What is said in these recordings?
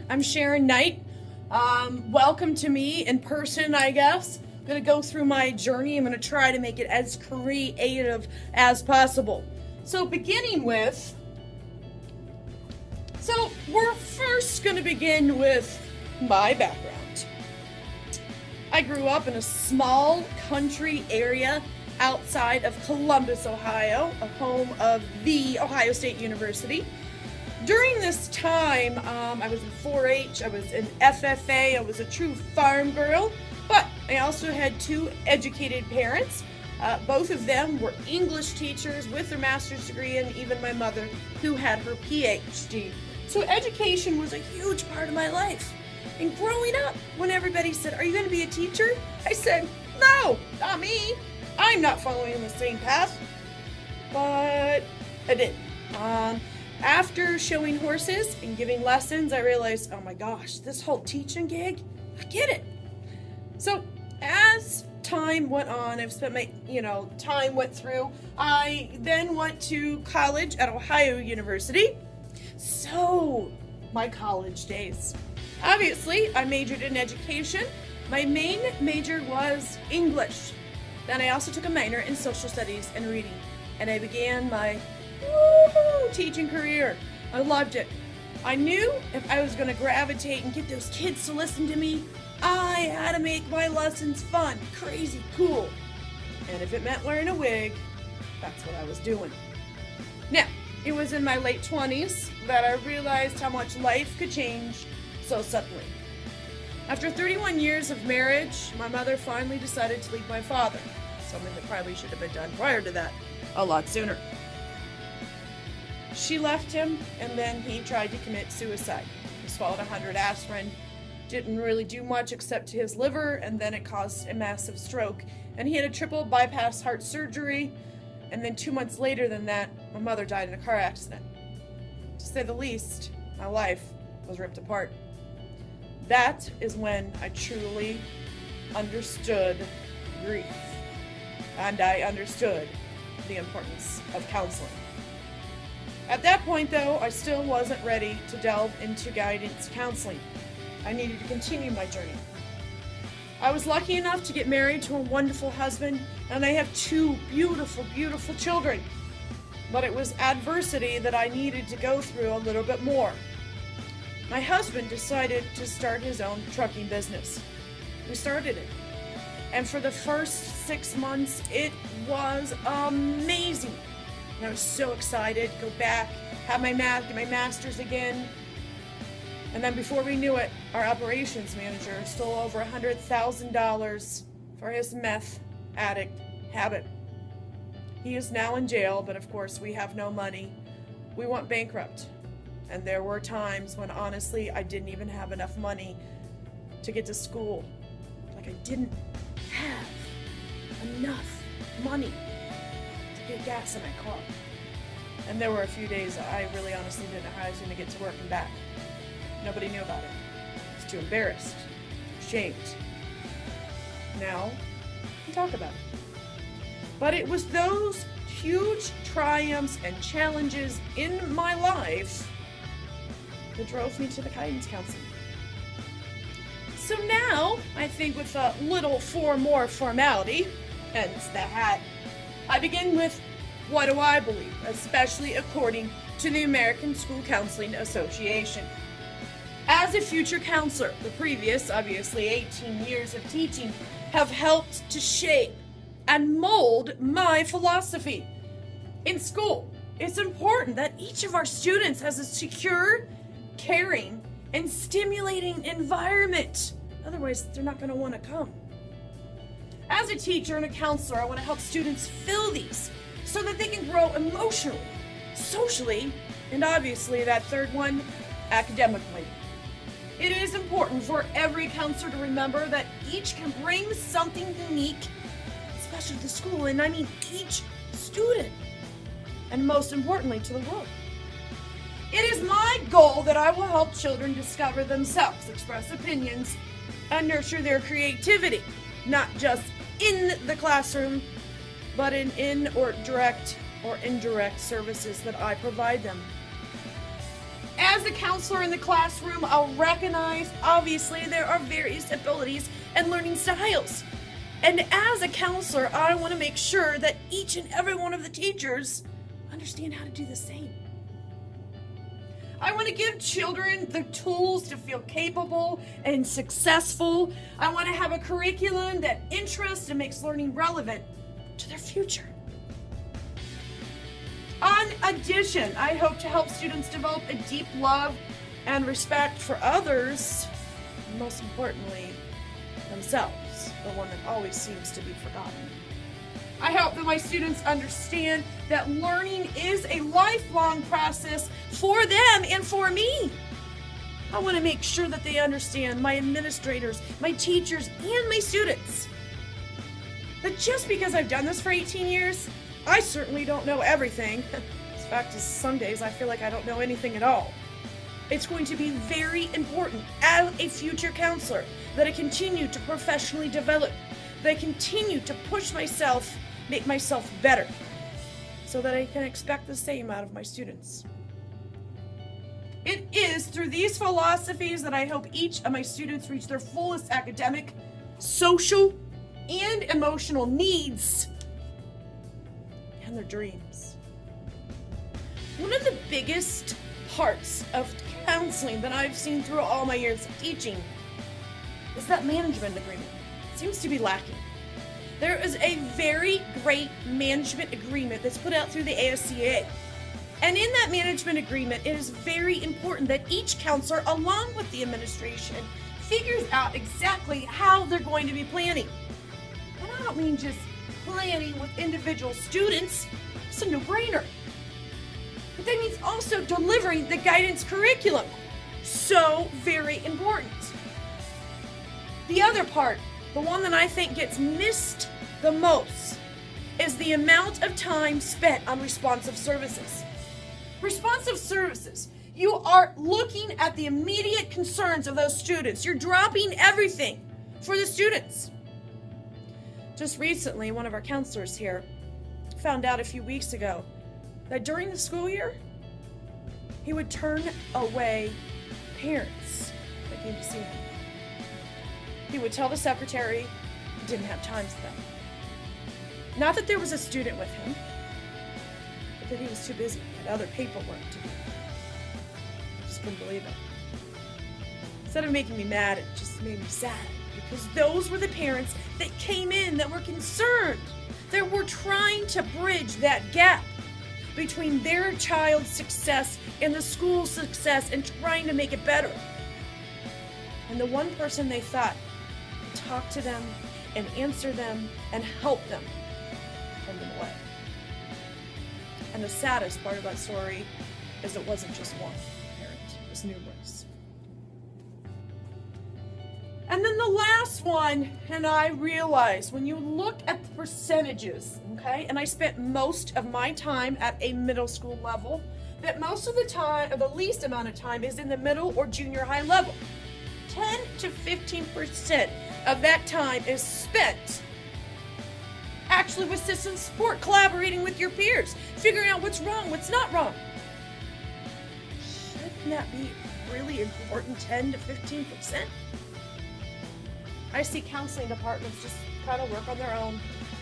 I'm Sharon Knight. Welcome to me in person, I guess. I'm going to go through my journey. I'm going to try to make it as creative as possible. So we're first going to begin with my background. I grew up in a small country area outside of Columbus, Ohio, a home of the Ohio State University. During this time, I was in 4-H, I was in FFA, I was a true farm girl, but I also had two educated parents. Both of them were English teachers with their master's degree, and even my mother, who had her PhD. So education was a huge part of my life. And growing up, when everybody said, "Are you going to be a teacher?" I said, "No, not me. I'm not following the same path." But I did. After showing horses and giving lessons, I realized, oh my gosh, this whole teaching gig, I get it. So as time went on, I've spent my, time went through. I then went to college at Ohio University. So my college days. Obviously, I majored in education. My main major was English. Then I also took a minor in social studies and reading. And I began my teaching career. I loved it. I knew if I was going to gravitate and get those kids to listen to me, I had to make my lessons fun, crazy, cool. And if it meant wearing a wig, that's what I was doing. Now, it was in my late 20s that I realized how much life could change so suddenly. After 31 years of marriage, my mother finally decided to leave my father, something that probably should have been done prior to that a lot sooner. She left him, and then he tried to commit suicide. He swallowed 100 aspirin, didn't really do much except to his liver, and then it caused a massive stroke. And he had a triple bypass heart surgery, and then 2 months later than that, my mother died in a car accident. To say the least, my life was ripped apart. That is when I truly understood grief, and I understood the importance of counseling. At that point, though, I still wasn't ready to delve into guidance counseling. I needed to continue my journey. I was lucky enough to get married to a wonderful husband, and I have two beautiful, beautiful children. But it was adversity that I needed to go through a little bit more. My husband decided to start his own trucking business. We started it. And for the first 6 months, it was amazing. And I was so excited to go back, get my master's again. And then before we knew it, our operations manager stole over $100,000 for his meth addict habit. He is now in jail, but of course we have no money. We went bankrupt. And there were times when honestly I didn't even have enough money to get to school. Like I didn't have enough money to get gas in my car. And there were a few days I really honestly didn't know how I was going to get to work and back. Nobody knew about it. I was too embarrassed, ashamed. Now, we talk about it. But it was those huge triumphs and challenges in my life that drove me to the guidance counseling. So now, I think with a little more formality, hence the hat, I begin with what do I believe, especially according to the American School Counseling Association. As a future counselor, the previous, obviously 18 years of teaching have helped to shape and mold my philosophy. In school, it's important that each of our students has a secure, caring, and stimulating environment. Otherwise, they're not going to want to come. As a teacher and a counselor, I want to help students fill these so that they can grow emotionally, socially, and obviously that third one, academically. It is important for every counselor to remember that each can bring something unique, especially to the school, and I mean each student, and most importantly to the world. It is my goal that I will help children discover themselves, express opinions, and nurture their creativity, not just in the classroom, but in or direct or indirect services that I provide them. as a counselor in the classroom, I'll recognize, obviously, there are various abilities and learning styles. And as a counselor, I want to make sure that each and every one of the teachers understand how to do the same. I want to give children the tools to feel capable and successful. I want to have a curriculum that interests and makes learning relevant to their future. In addition, I hope to help students develop a deep love and respect for others, and most importantly, themselves, the one that always seems to be forgotten. I hope that my students understand that learning is a lifelong process for them and for me. I want to make sure that they understand, my administrators, my teachers, and my students, that just because I've done this for 18 years, I certainly don't know everything. In fact, some days I feel like I don't know anything at all. It's going to be very important as a future counselor that I continue to professionally develop, that I continue to push myself, make myself better, so that I can expect the same out of my students. It is through these philosophies that I hope each of my students reach their fullest academic, social, and emotional needs and their dreams. One of the biggest parts of counseling that I've seen through all my years of teaching is that management agreement. It seems to be lacking. There is a very great management agreement that's put out through the ASCA. And in that management agreement, it is very important that each counselor, along with the administration, figures out exactly how they're going to be planning. And I don't mean just planning with individual students. It's a no-brainer. But that means also delivering the guidance curriculum. So very important. The other part, the one that I think gets missed the most, is the amount of time spent on responsive services. Responsive services. You are looking at the immediate concerns of those students. You're dropping everything for the students. Just recently, one of our counselors here found out a few weeks ago that during the school year, he would turn away parents that came to see him. He would tell the secretary he didn't have time for them. Not that there was a student with him, but that he was too busy, had other paperwork to do. I just couldn't believe it. Instead of making me mad, it just made me sad, because those were the parents that came in that were concerned, that were trying to bridge that gap between their child's success and the school's success and trying to make it better. And the one person they thought would talk to them and answer them and help them turned them away. And the saddest part of that story is it wasn't just one parent, it was numerous. And then the last one, and I realized when you look at the percentages, okay, and I spent most of my time at a middle school level, that most of the time, or the least amount of time, is in the middle or junior high level. 10 to 15% of that time is spent actually with system support, collaborating with your peers, figuring out what's wrong, what's not wrong. Shouldn't that be really important, 10 to 15%? I see counseling departments just kind of work on their own.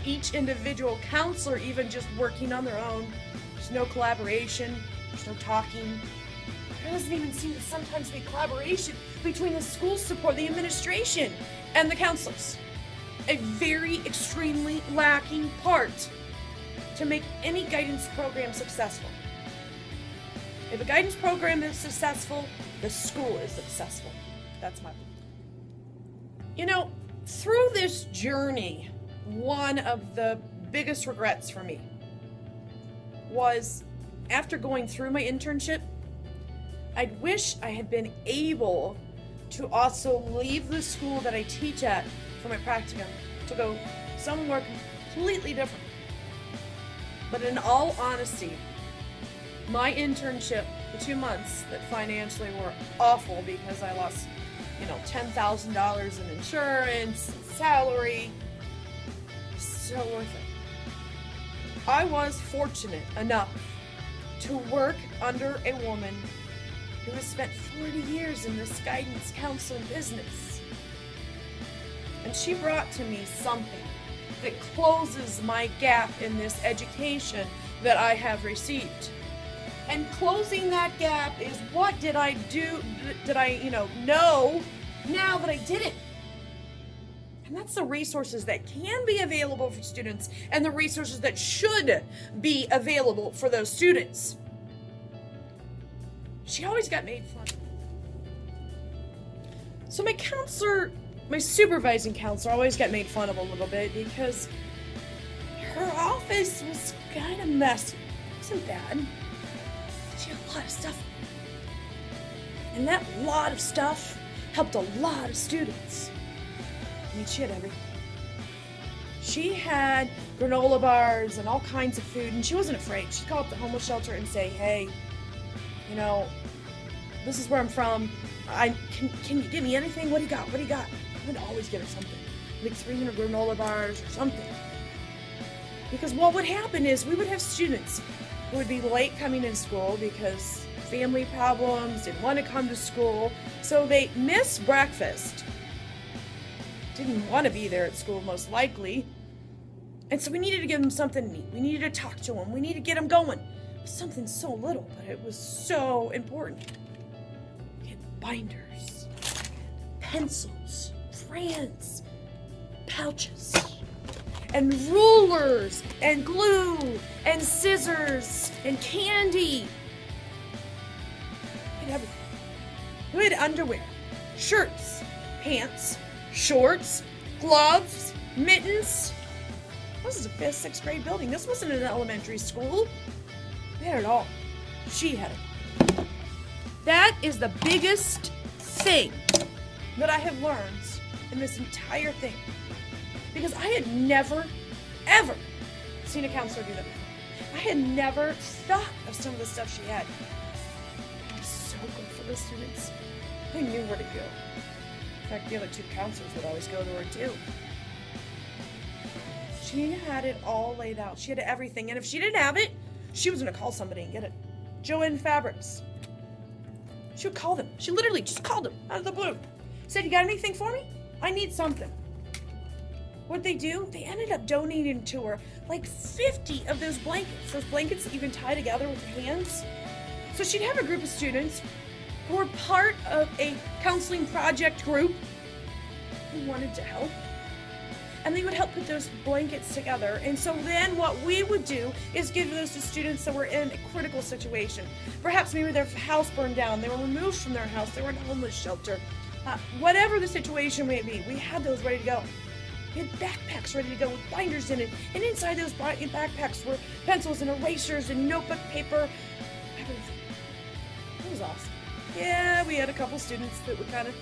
Each individual counselor even just working on their own. There's no collaboration, there's no talking. There doesn't even seem to sometimes be collaboration between the school support, the administration, and the counselors. A very extremely lacking part to make any guidance program successful. If a guidance program is successful, the school is successful. That's my belief. You know, through this journey, one of the biggest regrets for me was after going through my internship, I'd wish I had been able to also leave the school that I teach at for my practicum to go somewhere completely different. But in all honesty, my internship, the 2 months that financially were awful because I lost, $10,000 in insurance, and salary, so worth it. I was fortunate enough to work under a woman who has spent 40 years in this guidance counseling business. And she brought to me something that closes my gap in this education that I have received. And closing that gap is, what did I do? Did I, know now that I did it? And that's the resources that can be available for students and the resources that should be available for those students. She always got made fun of. So my supervising counselor always got made fun of a little bit because her office was kind of messy. It wasn't bad. She had a lot of stuff. And that lot of stuff helped a lot of students. I mean, she had everything. She had granola bars and all kinds of food, and she wasn't afraid. She'd call up the homeless shelter and say, hey, this is where I'm from. Can you give me anything? What do you got? What do you got? I would always get her something. Like 300 granola bars or something. Because what would happen is we would have students who would be late coming in school because family problems, didn't want to come to school, so they missed breakfast. Didn't want to be there at school, most likely. And so we needed to give them something to eat. We needed to talk to them. We needed to get them going. Something so little, but it was so important. We had binders, pencils, crayons, pouches, and rulers, and glue, and scissors, and candy. We had everything. We had underwear, shirts, pants, shorts, gloves, mittens. This is a 5th, 6th grade building. This wasn't an elementary school. We had it all. She had it. That is the biggest thing that I have learned in this entire thing. Because I had never, ever seen a counselor do that before. I had never thought of some of the stuff she had. It was so good for the students. They knew where to go. In fact, the other 2 counselors would always go to her too. She had it all laid out. She had everything. And if she didn't have it, she was going to call somebody and get it. Joann Fabrics. She would call them. She literally just called them out of the blue. Said, you got anything for me? I need something. What'd they do? They ended up donating to her like 50 of those blankets. Those blankets that you can tie together with your hands. So she'd have a group of students who were part of a counseling project group who wanted to help. And they would help put those blankets together. And so then what we would do is give those to students that were in a critical situation. Perhaps maybe their house burned down, they were removed from their house, they were in a homeless shelter. Whatever the situation may be, we had those ready to go. We had backpacks ready to go with binders in it. And inside those backpacks were pencils and erasers and notebook paper, everything. It was awesome. Yeah, we had a couple students that would kind of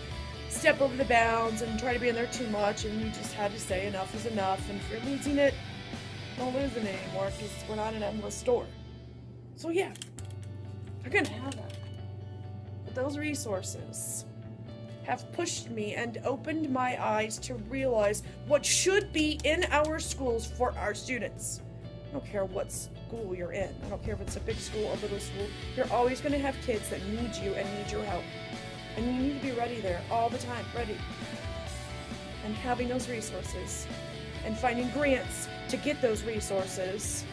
step over the bounds and try to be in there too much, and you just had to say enough is enough, and if you're losing it, don't lose it anymore, because we're not an endless store. So yeah, I couldn't have that. But those resources have pushed me and opened my eyes to realize what should be in our schools for our students. I don't care what school you're in. I don't care if it's a big school or little school. You're always going to have kids that need you and need your help. And you need to be ready there all the time, ready. And having those resources and finding grants to get those resources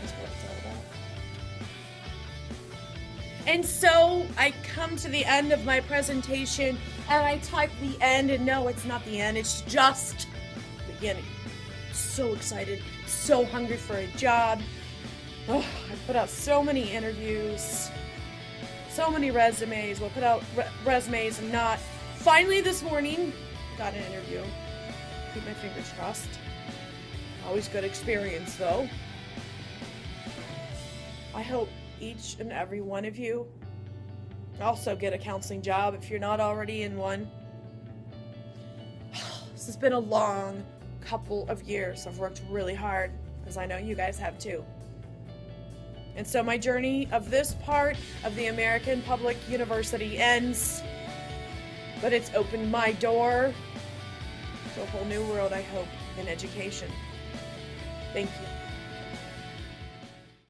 is what it's all about. And so I come to the end of my presentation and I type the end, and no, it's not the end, it's just the beginning. So excited, so hungry for a job. Oh, I put out so many interviews. So many resumes. We'll put out resumes and not. Finally this morning, got an interview. Keep my fingers crossed. Always good experience though. I hope each and every one of you also get a counseling job if you're not already in one. This has been a long couple of years. I've worked really hard, as I know you guys have too. And so my journey of this part of the American Public University ends, but it's opened my door to a whole new world, I hope, in education. Thank you.